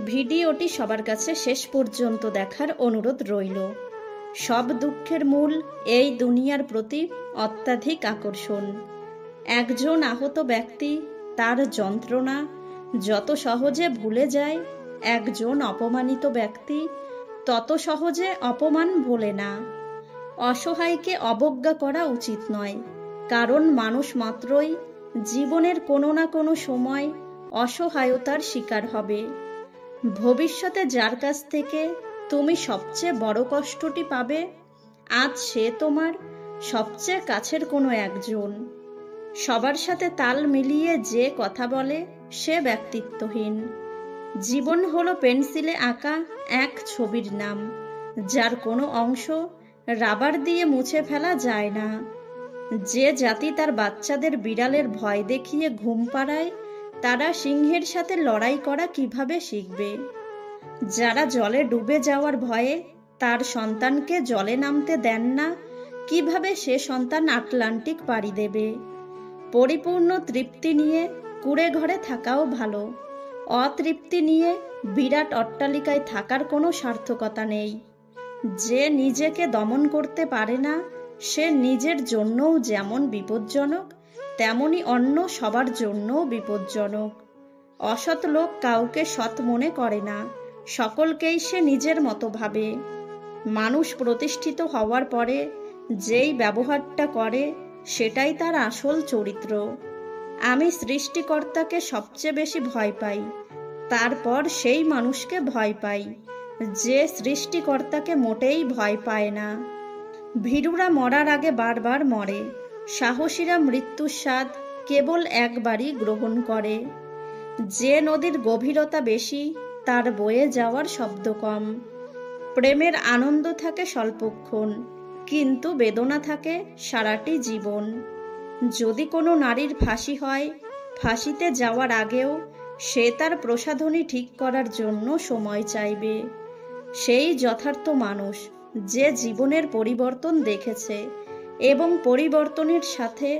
ভিডিওটি সবার কাছে শেষ পর্যন্ত দেখার অনুরোধ রইল। সব দুঃখের মূল এই দুনিয়ার প্রতি অত্যাধিক আকর্ষণ। একজন আহত ব্যক্তি তার যন্ত্রণা যত সহজে ভুলে যায়, একজন অপমানিত ব্যক্তি তত সহজে অপমান ভোলে না। অসহায়কে অবজ্ঞা করা উচিত নয়, কারণ মানুষ মাত্রই জীবনের কোনো না কোনো সময় অসহায়তার শিকার হবে। ভবিষ্যতে যার কাছ থেকে তুমি সবচেয়ে বড় কষ্টটি পাবে, আজ সে তোমার সবচেয়ে কাছের কোনো একজন। সবার সাথে তাল মিলিয়ে যে কথা বলে সে ব্যক্তিত্বহীন। জীবন হলো পেন্সিলে আঁকা এক ছবির নাম, যার কোনো অংশ রাবার দিয়ে মুছে ফেলা যায় না। যে জাতি তার বাচ্চাদের বিড়ালের ভয় দেখিয়ে ঘুম পাড়ায়, তারা সিংহের সাথে লড়াই করা কিভাবে শিখবে? যারা জলে ডুবে যাওয়ার ভয়ে তার সন্তানকে জলে নামতে দেন না, কিভাবে সে সন্তান আটলান্টিক পাড়ি দেবে? পরিপূর্ণ তৃপ্তি নিয়ে কুঁড়ে ঘরে থাকাও ভালো। অতৃপ্তি নিয়ে বিরাট অট্টালিকায় থাকার কোনো সার্থকতা নেই। যে নিজেকে দমন করতে পারে না, সে নিজের জন্যও যেমন বিপজ্জনক, তেমনি অন্য সবার জন্যও বিপজ্জনক। অসৎ লোক কাউকে সৎ মনে করে না, সকলকেই সে নিজের মতো ভাবে। মানুষ প্রতিষ্ঠিত হওয়ার পরে যেই ব্যবহারটা করে, সেটাই তার আসল চরিত্র। আমি সৃষ্টিকর্তাকে সবচেয়ে বেশি ভয় পাই, তারপর সেই মানুষকে ভয় পাই যে সৃষ্টিকর্তাকে মোটেই ভয় পায় না। ভীরুরা মরার আগে বারবার মরে, সাহসীরা মৃত্যুর স্বাদ কেবল একবারই গ্রহণ করে। যে নদীর গভীরতা বেশি, তার বয়ে যাওয়ার শব্দ কম। প্রেমের আনন্দ থাকে স্বল্পক্ষণ, কিন্তু বেদনা থাকে সারাটি জীবন। যদি কোনো নারীর ফাঁসি হয়, ফাঁসিতে যাওয়ার আগেও সে তার প্রসাধনী ঠিক করার জন্য সময় চাইবে। সেই যথার্থ মানুষ যে জীবনের পরিবর্তন দেখেছে এবং পরিবর্তনের সাথে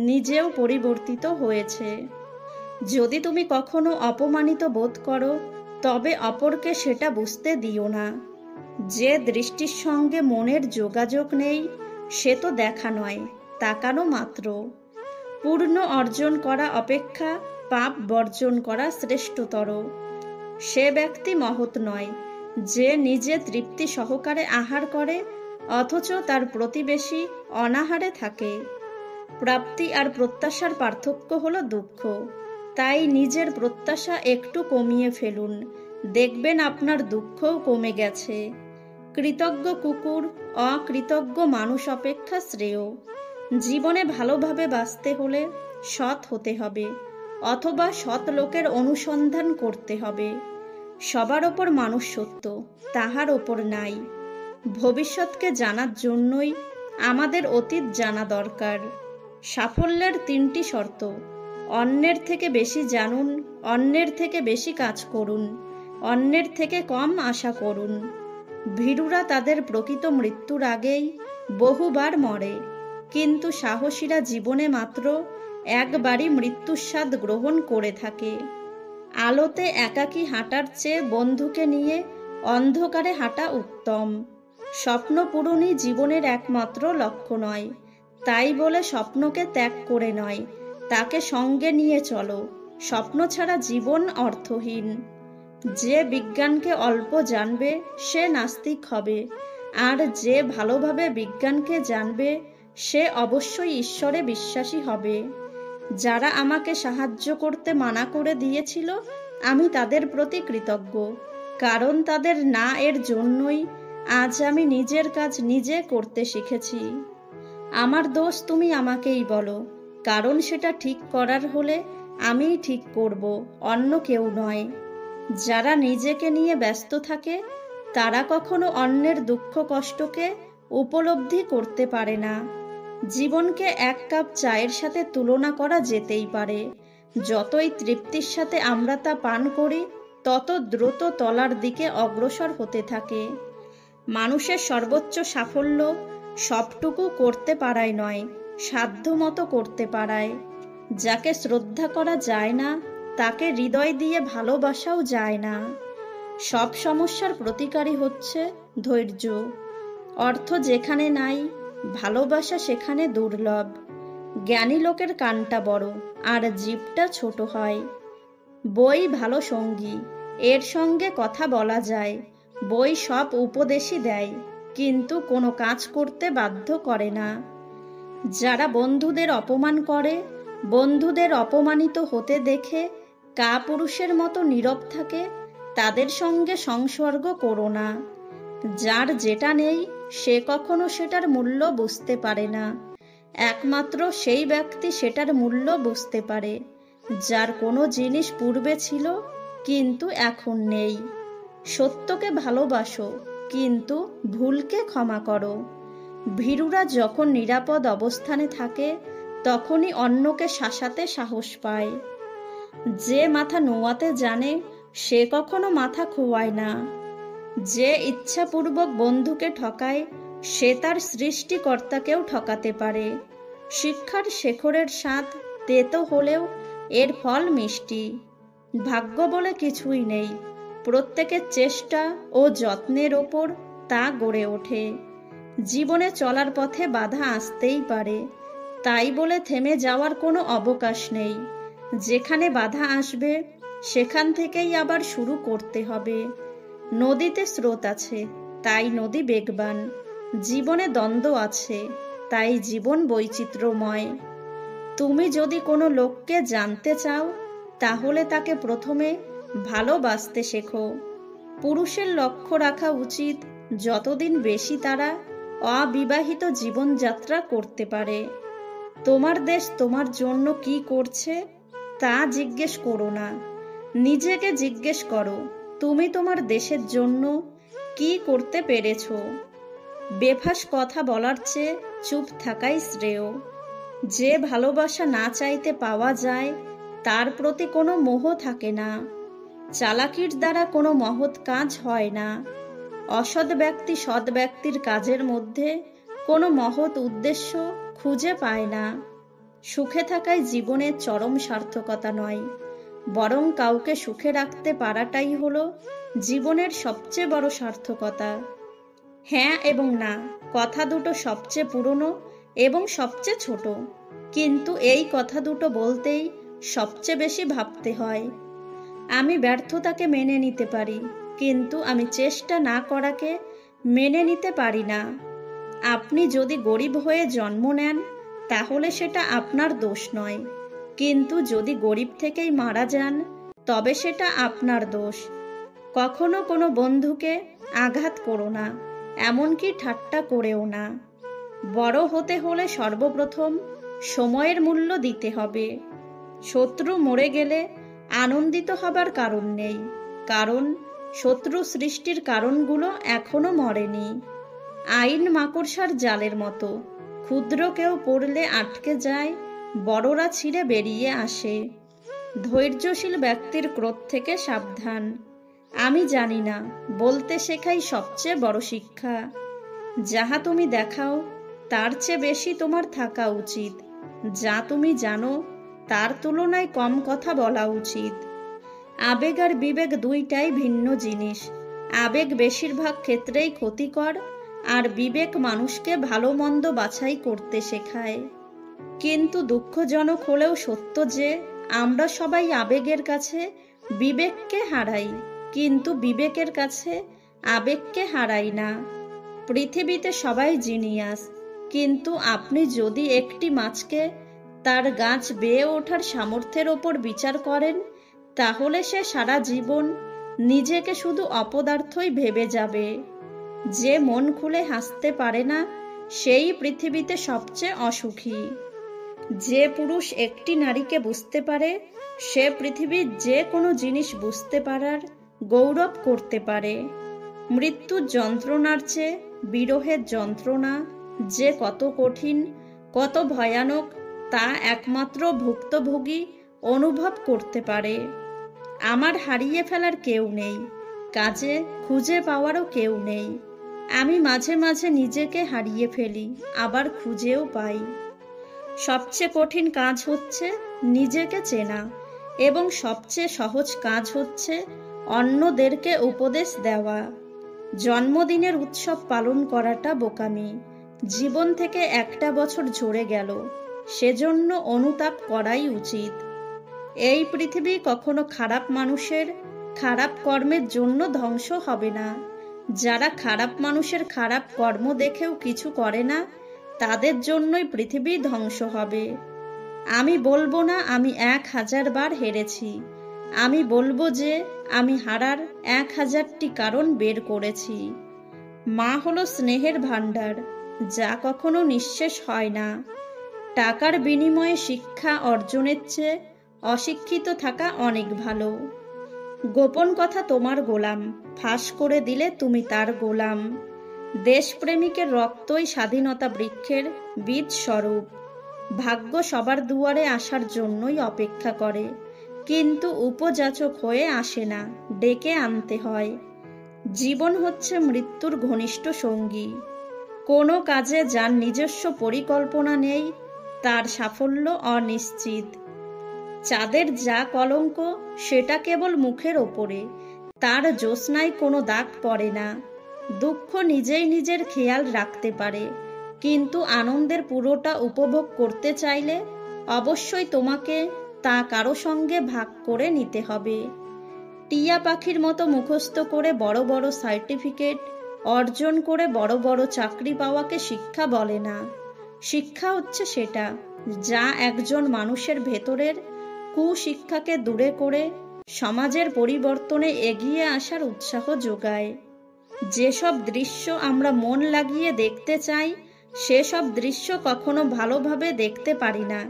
নিজেও পরিবর্তিত হয়েছে। যদি তুমি কখনো অপমানিত বোধ করো, তবে অপরকে সেটা বুঝতে দিও না। যে দৃষ্টির সঙ্গে মনের যোগাযোগ নেই, সে তো দেখা নয়, তাকানো মাত্র। পূর্ণ অর্জন করা অপেক্ষা পাপ বর্জন করা শ্রেষ্ঠতর। সে ব্যক্তি মহৎ নয় যে নিজে তৃপ্তি সহকারে আহার করে অথচ তার প্রতিবেশী অনাহারে থাকে। প্রাপ্তি আর প্রত্যাশার পার্থক্য হলো দুঃখ। তাই নিজের প্রত্যাশা একটু কমিয়ে ফেলুন, দেখবেন আপনার দুঃখও কমে গেছে। কৃতজ্ঞ কুকুর অকৃতজ্ঞ মানুষ অপেক্ষা শ্রেয়। জীবনে ভালোভাবে বাঁচতে হলে সৎ হতে হবে, অথবা সৎ লোকের অনুসন্ধান করতে হবে। সবার ওপর মানুষ সত্য, তাহার ওপর নাই। ভবিষ্যৎকে জানার জন্যই আমাদের অতীত জানা দরকার। সাফল্যের 3টি শর্ত: অন্যের থেকে বেশি জানুন, অন্যের থেকে বেশি কাজ করুন, অন্যের থেকে কম আশা করুন। ভীরুরা তাদের প্রকৃত মৃত্যুর আগেই বহুবার মরে, কিন্তু সাহসীরা জীবনে মাত্র একবারই মৃত্যুর স্বাদ গ্রহণ করে থাকে। আলোতে একাকী হাঁটার চেয়ে বন্ধুকে নিয়ে অন্ধকারে হাঁটা উত্তম। স্বপ্ন পূরণই জীবনের একমাত্র লক্ষ্য নয়, তাই বলে স্বপ্নকে ত্যাগ করে নয়, তাকে সঙ্গে নিয়ে চলো। স্বপ্ন ছাড়া জীবন অর্থহীন। যে বিজ্ঞানকে অল্প জানবে সে নাস্তিক হবে, আর যে ভালোভাবে বিজ্ঞানকে জানবে সে অবশ্যই ঈশ্বরে বিশ্বাসী হবে। যারা আমাকে সাহায্য করতে মানা করে দিয়েছিল, আমি তাদের প্রতি কৃতজ্ঞ, কারণ তাদের না এর জন্যই আজ আমি নিজের কাজ নিজে করতে শিখেছি। আমার দোষ তুমি আমাকেই বলো, কারণ সেটা ঠিক করার হলে আমিই ঠিক করব, অন্য কেউ নয়। যারা নিজেকে নিয়ে ব্যস্ত থাকে, তারা কখনো অন্যের দুঃখ কষ্টকে উপলব্ধি করতে পারে না। জীবনকে 1 কাপ চায়ের সাথে তুলনা করা যেতেই পারে। যতই তৃপ্তির সাথে আমরা তা পান করি, তত দ্রুত তলার দিকে অগ্রসর হতে থাকে। মানুষের সর্বোচ্চ সাফল্য সবটুকু করতে পারায় নয়, সাধ্যমতো করতে পারায়। যাকে শ্রদ্ধা করা যায় না, তাকে হৃদয় দিয়ে ভালোবাসাও যায় না। সব সমস্যার প্রতিকারী হচ্ছে ধৈর্য। অর্থ যেখানে নাই, ভালোবাসা সেখানে দুর্লভ। জ্ঞানী লোকের কানটা বড় আর জিভটা ছোট হয়। বই ভালো সঙ্গী, এর সঙ্গে কথা বলা যায়। বই সব উপদেশই দেয়, কিন্তু কোনো কাজ করতে বাধ্য করে না। যারা বন্ধুদের অপমান করে, বন্ধুদের অপমানিত হতে দেখে কাপুরুষের মতো নীরব থাকে, তাদের সঙ্গে সংসর্গ করো না। যার যেটা নেই সে কখনো সেটার মূল্য বুঝতে পারে না। একমাত্র সেই ব্যক্তি সেটার মূল্য বুঝতে পারে যার কোনো জিনিস পূর্বে ছিল কিন্তু এখন নেই। সত্যকে ভালোবাসো, কিন্তু ভুলকে ক্ষমা করো। ভীরুরা যখন নিরাপদ অবস্থানে থাকে তখনই অন্যকে শাসাতে সাহস পায়। যে মাথা নোয়াতে জানে সে কখনো মাথা খোয়ায় না। যে ইচ্ছাপূর্বক বন্ধুকে ঠকায় সে তার সৃষ্টিকর্তাকেও ঠকাতে পারে। শিক্ষার শেখরের স্বাদ তেতো হলেও এর ফল মিষ্টি। ভাগ্য বলে কিছুই নেই, প্রত্যেকের চেষ্টা ও যত্নের ওপর তা গড়ে ওঠে। জীবনে চলার পথে বাধা আসতেই পারে, তাই বলে থেমে যাওয়ার কোনো অবকাশ নেই। যেখানে বাধা আসবে সেখান থেকেই আবার শুরু করতে হবে। নদীতে স্রোত আছে, তাই নদী বেগবান। জীবনে দ্বন্দ্ব আছে, তাই জীবন বৈচিত্র্যময়। তুমি যদি কোনো লোককে জানতে চাও তাহলে তাকে প্রথমে ভালোবাসতে শেখো। পুরুষের লক্ষ্য রাখা উচিত যতদিন বেশি তারা অবিবাহিত জীবনযাত্রা করতে পারে। তোমার দেশ তোমার জন্য কি করছে তা জিজ্ঞেস করো না, নিজেকে জিজ্ঞেস করো তুমি তোমার দেশের জন্য কি করতে পেরেছো। বেফাস কথা বলার চেয়ে চুপ থাকাই শ্রেয়। যে ভালোবাসা না চাইতে পাওয়া যায় তার প্রতি কোনো মোহ থাকে না। চালাকির দ্বারা কোনো মহৎ কাজ হয় না। অসৎ ব্যক্তি সৎ ব্যক্তির কাজের মধ্যে কোনো মহৎ উদ্দেশ্য খুঁজে পায় না। সুখে থাকাই জীবনের চরম সার্থকতা নয়, বরং কাউকে সুখে রাখতে পারাটাই হলো জীবনের সবচেয়ে বড় সার্থকতা। হ্যাঁ এবং না কথা দুটো সবচেয়ে পুরনো এবং সবচেয়ে ছোট, কিন্তু এই কথা দুটো বলতেই সবচেয়ে বেশি ভাবতে হয়। আমি ব্যর্থতাকে মেনে নিতে পারি, কিন্তু আমি চেষ্টা না করাকে মেনে নিতে পারি না। আপনি যদি গরিব হয়ে জন্ম নেন তাহলে সেটা আপনার দোষ নয়, কিন্তু যদি গরিব থেকেই মারা যান তবে সেটা আপনার দোষ। কখনো কোনো বন্ধুকে আঘাত করো না, এমনকি ঠাট্টা করেও না। বড় হতে হলে সর্বপ্রথম সময়ের মূল্য দিতে হবে। শত্রু মরে গেলে আনন্দিত হবার কারণ নেই, কারণ শত্রু সৃষ্টির কারণগুলো এখনো মরেনি। আইন মাকড়সার জালের মতো, ক্ষুদ্র কেউ পড়লে আটকে যায়, বড়রা ছিঁড়ে বেরিয়ে আসে। ধৈর্যশীল ব্যক্তির ক্রোধ থেকে সাবধান। আমি জানি না বলতে শেখাই সবচেয়ে বড় শিক্ষা। যাহা তুমি দেখাও তার চেয়ে বেশি তোমার থাকা উচিত। যা তুমি জানো তার তুলনায় কম কথা বলা উচিত। আবেগ আর বিবেক দুইটাই ভিন্ন জিনিস। আবেগ বেশিরভাগ ক্ষেত্রেই ক্ষতিকর, আর বিবেক মানুষকে ভালো মন্দ বাছাই করতে শেখায়। কিন্তু দুঃখজনক হলেও সত্য যে আমরা সবাই আবেগের কাছে বিবেককে হারাই, কিন্তু বিবেকের কাছে আবেগকে হারাই না। পৃথিবীতে সবাই জিনিয়াস, কিন্তু আপনি যদি একটি মাছকে তার গাছ বেয়ে ওঠার সামর্থ্যের ওপর বিচার করেন তাহলে সে সারা জীবন নিজেকে শুধু অপদার্থই ভেবে যাবে। যে মন খুলে হাসতে পারে না সেই পৃথিবীতে সবচেয়ে অসুখী। যে পুরুষ একটি নারীকে বুঝতে পারে সে পৃথিবীর যে কোনো জিনিস বুঝতে পারার গৌরব করতে পারে। মৃত্যুর যন্ত্রণার চেয়ে বিরহের যন্ত্রণা যে কত কঠিন, কত ভয়ানক তা একমাত্র ভুক্তভোগী অনুভব করতে পারে। আমার হারিয়ে ফেলার কেউ নেই, কাজে খুঁজে পাওয়ারও কেউ নেই। আমি মাঝে মাঝে নিজেকে হারিয়ে ফেলি, আবার খুঁজেও পাই। সবচেয়ে কঠিন কাজ হচ্ছে নিজেকে চেনা, এবং সবচেয়ে সহজ কাজ হচ্ছে অন্যদেরকে উপদেশ দেওয়া। জন্মদিনের উৎসব পালন করাটা বোকামি। জীবন থেকে একটা বছর ঝরে গেল, সেজন্য অনুতাপ করাই উচিত। এই পৃথিবী কখনো খারাপ মানুষের খারাপ কর্মের জন্য ধ্বংস হবে না। যারা খারাপ মানুষের খারাপ কর্ম দেখেও কিছু করে না, তাদের জন্যই পৃথিবী ধ্বংস হবে। আমি বলবো না আমি 1000 বার হেরেছি, আমি বলবো যে আমি হারার 1000টি কারণ বের করেছি। মা হলো স্নেহের ভাণ্ডার, যা কখনো নিঃশেষ হয় না। টাকার বিনিময়ে শিক্ষা অর্জনের চেয়ে অশিক্ষিত থাকা অনেক ভালো। গোপন কথা তোমার গোলাম, ফাঁস করে দিলে তুমি তার গোলাম। দেশপ্রেমিকের রক্তই স্বাধীনতা বৃক্ষের বীজ স্বরূপ। ভাগ্য সবার দুয়ারে আসার জন্যই অপেক্ষা করে, কিন্তু উপযাচক হয়ে আসে না, ডেকে আনতে হয়। জীবন হচ্ছে মৃত্যুর ঘনিষ্ঠ সঙ্গী। কোনো কাজে যার নিজস্ব পরিকল্পনা নেই, তার সাফল্য অনিশ্চিত। চাঁদের যা কলঙ্ক, সেটা কেবল মুখের ওপরে, তার জ্যোৎস্নায় কোনো দাগ পড়ে না। দুঃখ নিজেই নিজের খেয়াল রাখতে পারে, কিন্তু আনন্দের পুরোটা উপভোগ করতে চাইলে অবশ্যই তোমাকে তা কারো সঙ্গে ভাগ করে নিতে হবে। টিয়া পাখির মতো মুখস্থ করে বড় বড় সার্টিফিকেট অর্জন করে বড় বড় চাকরি পাওয়াকে শিক্ষা বলে না। শিক্ষা হচ্ছে সেটা যা একজন মানুষের ভেতরের কুশিক্ষাকে দূরে করে সমাজের পরিবর্তনে এগিয়ে আসার উৎসাহ যোগায়। যেসব দৃশ্য আমরা মন লাগিয়ে দেখতে চাই, সেসব দৃশ্য কখনো ভালোভাবে দেখতে পারি না।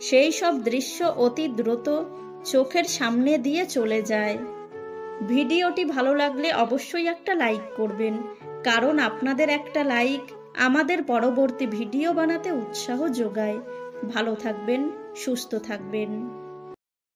সেই সব দৃশ্য অতি দ্রুত চোখের সামনে দিয়ে চলে যায়। ভিডিওটি ভালো লাগলে অবশ্যই একটা লাইক করবেন, কারণ আপনাদের একটা লাইক আমাদের পরবর্তী ভিডিও বানাতে উৎসাহ যোগায়। ভালো থাকবেন, সুস্থ থাকবেন।